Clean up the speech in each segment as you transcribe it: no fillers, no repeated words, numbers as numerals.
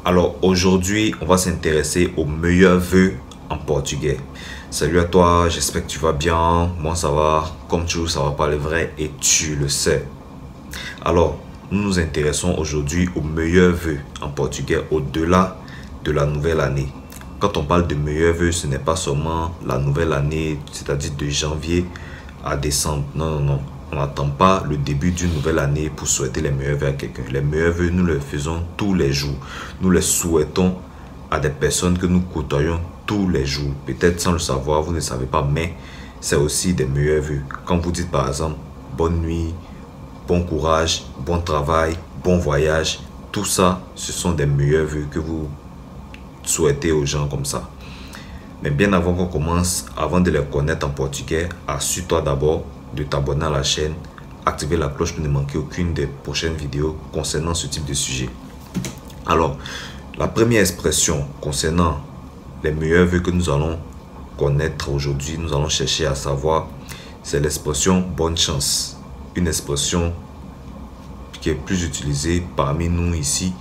Alors aujourd'hui, on va s'intéresser aux meilleurs vœux en portugais. Salut à toi, j'espère que tu vas bien. Moi ça va, comme toujours ça va parler vrai et tu le sais. Alors, nous nous intéressons aujourd'hui aux meilleurs vœux en portugais au-delà de la nouvelle année. Quand on parle de meilleurs vœux, ce n'est pas seulement la nouvelle année, c'est-à-dire de janvier à décembre. Non, non, non. On n'attend pas le début d'une nouvelle année pour souhaiter les meilleurs vœux à quelqu'un. Les meilleurs vœux, nous les faisons tous les jours. Nous les souhaitons à des personnes que nous côtoyons tous les jours. Peut-être sans le savoir, vous ne savez pas, mais c'est aussi des meilleurs vœux. Quand vous dites par exemple, bonne nuit, bon courage, bon travail, bon voyage, tout ça, ce sont des meilleurs vœux que vous souhaitez aux gens comme ça. Mais bien avant qu'on commence, avant de les connaître en portugais, assure-toi d'abord de t'abonner à la chaîne, activer la cloche pour ne manquer aucune des prochaines vidéos concernant ce type de sujet. Alors, la première expression concernant les meilleurs vœux que nous allons connaître aujourd'hui, nous allons chercher à savoir, c'est l'expression bonne chance. Une expression qui est plus utilisée parmi nous ici.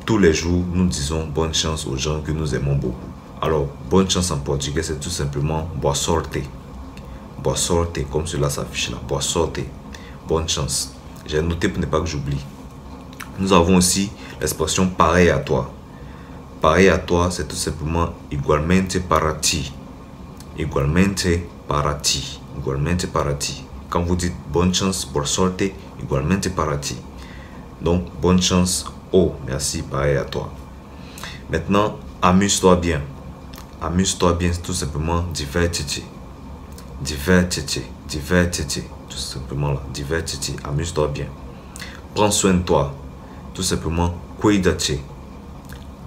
Tous les jours, nous disons bonne chance aux gens que nous aimons beaucoup. Alors, bonne chance en portugais, c'est tout simplement boa sorte. Boa sorte, comme cela s'affiche là. Boa sorte. Bonne chance. J'ai noté pour ne pas que j'oublie. Nous avons aussi l'expression pareil à toi. Pareil à toi, c'est tout simplement igualmente para ti. Igualmente para ti. Igualmente para ti. Quand vous dites bonne chance, boa sorte, igualmente para ti. Donc, bonne chance. Oh, merci, pareil à toi. Maintenant, amuse-toi bien. Amuse-toi bien, c'est tout simplement diverte-te. Diverte-te, diverte-te. Tout simplement là, diverte-te, amuse-toi bien. Prends soin de toi. Tout simplement, cuida-te.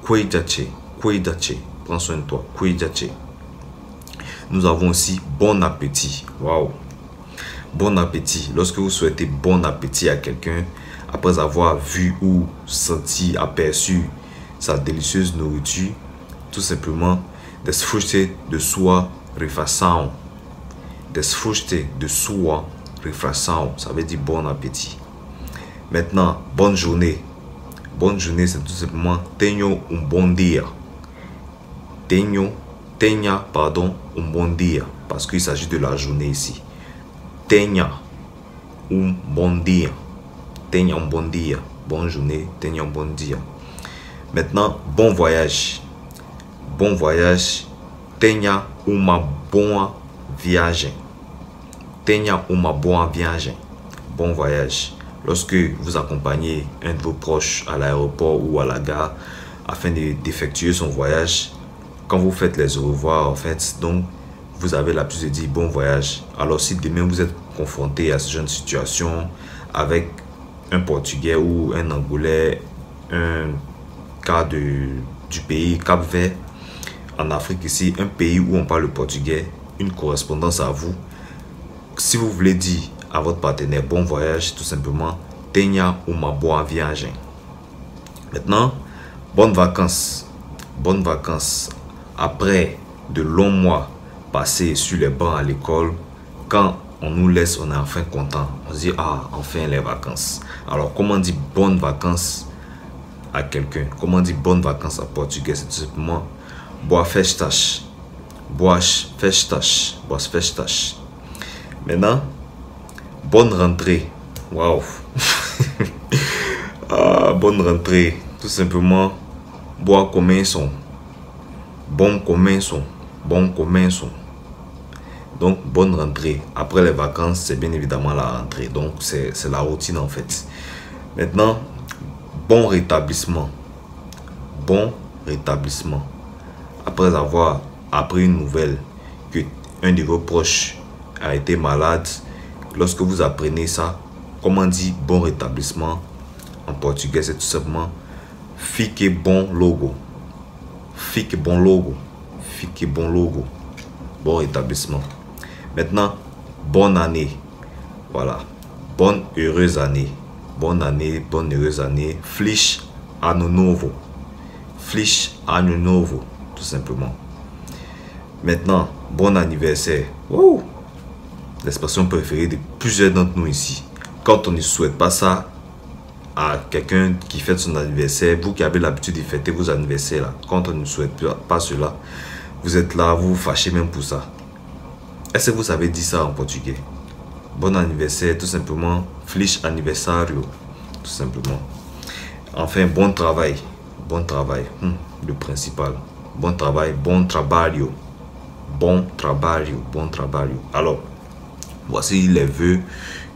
Cuida-te, cuida-te. Prends soin de toi, cuida-te. Nous avons aussi bon appétit. Waouh! Bon appétit. Lorsque vous souhaitez bon appétit à quelqu'un, après avoir vu ou senti, aperçu sa délicieuse nourriture, tout simplement, desfrute de sua refeição. Desfrute de sua refeição, ça veut dire bon appétit. Maintenant, bonne journée. Bonne journée, c'est tout simplement tenho bon dia. Tenha, pardon, bon dia, parce qu'il s'agit de la journée ici. Tenha bon dia. Tenha bon dia. Bonne journée, tenha bon dia. Maintenant, bon voyage. Bon voyage. Tenha uma boa viagem. Tenha uma boa viagem. Bon voyage. Lorsque vous accompagnez un de vos proches à l'aéroport ou à la gare afin d'effectuer son voyage, quand vous faites les au revoir, en fait, donc vous avez l'habitude de dire bon voyage. Alors si demain vous êtes confronté à ce genre de situation avec un Portugais ou un Angolais, un cas du pays Cap-Vert, en Afrique ici, un pays où on parle le portugais, une correspondance à vous. Si vous voulez dire à votre partenaire bon voyage, tout simplement tenha uma boa viagem. Maintenant, bonnes vacances. Bonnes vacances. Après de longs mois passés sur les bancs à l'école, quand on nous laisse, on est enfin content. On se dit, ah, enfin les vacances. Alors, comment on dit bonnes vacances à quelqu'un? Comment on dit bonnes vacances en portugais? C'est tout simplement boas festas. Boas festas. Boas festas. Maintenant, bonne rentrée. Waouh. Ah, bonne rentrée. Tout simplement, boa começo. Bon começo. Bon começo. Donc, bonne rentrée. Après les vacances, c'est bien évidemment la rentrée. Donc, c'est la routine en fait. Maintenant, bon rétablissement. Bon rétablissement. Après avoir appris une nouvelle que un de vos proches a été malade, lorsque vous apprenez ça, comment on dit bon rétablissement en portugais, c'est tout simplement fique bon logo. Fique bon logo. Fique bon logo. Bon rétablissement. Maintenant, bonne année. Voilà. Bonne heureuse année. Bonne année, bonne heureuse année. Feliz ano novo. Feliz ano novo. Tout simplement. Maintenant, bon anniversaire. Wow. L'expression préférée de plusieurs d'entre nous ici. Quand on ne souhaite pas ça à quelqu'un qui fête son anniversaire, vous qui avez l'habitude de fêter vos anniversaires là, quand on ne souhaite pas cela, vous êtes là, vous vous fâchez même pour ça. Est-ce que vous savez dire ça en portugais? Bon anniversaire, tout simplement. Feliz aniversario, tout simplement. Enfin, bon travail. Bon travail, le principal. Bon travail, bon trabalho. Bon trabalho, bon trabalho. Alors, voici les vœux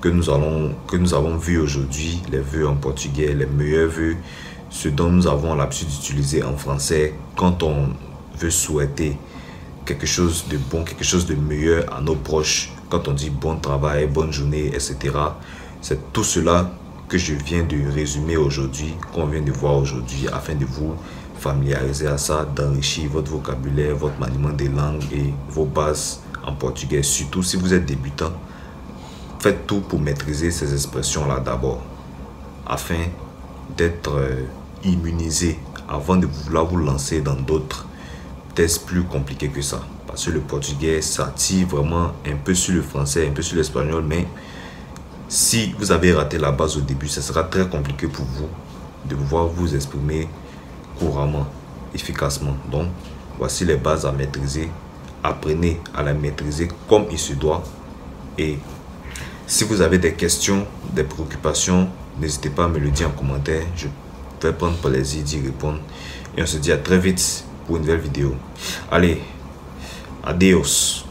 que nous avons vus aujourd'hui, les vœux en portugais, les meilleurs vœux, ce dont nous avons l'habitude d'utiliser en français quand on veut souhaiter quelque chose de bon, quelque chose de meilleur à nos proches. Quand on dit bon travail, bonne journée, etc. C'est tout cela que je viens de résumer aujourd'hui, qu'on vient de voir aujourd'hui, afin de vous familiariser à ça, d'enrichir votre vocabulaire, votre maniement des langues et vos bases en portugais. Surtout si vous êtes débutant, faites tout pour maîtriser ces expressions-là d'abord, afin d'être immunisé avant de vouloir vous lancer dans d'autres tests plus compliqués que ça. Parce que le portugais s'attire vraiment un peu sur le français, un peu sur l'espagnol, mais si vous avez raté la base au début, ce sera très compliqué pour vous de pouvoir vous exprimer couramment, efficacement. Donc, voici les bases à maîtriser. Apprenez à la maîtriser comme il se doit. Et si vous avez des questions, des préoccupations, n'hésitez pas à me le dire en commentaire. Je vais prendre plaisir d'y répondre. Et on se dit à très vite pour une nouvelle vidéo. Allez, adios.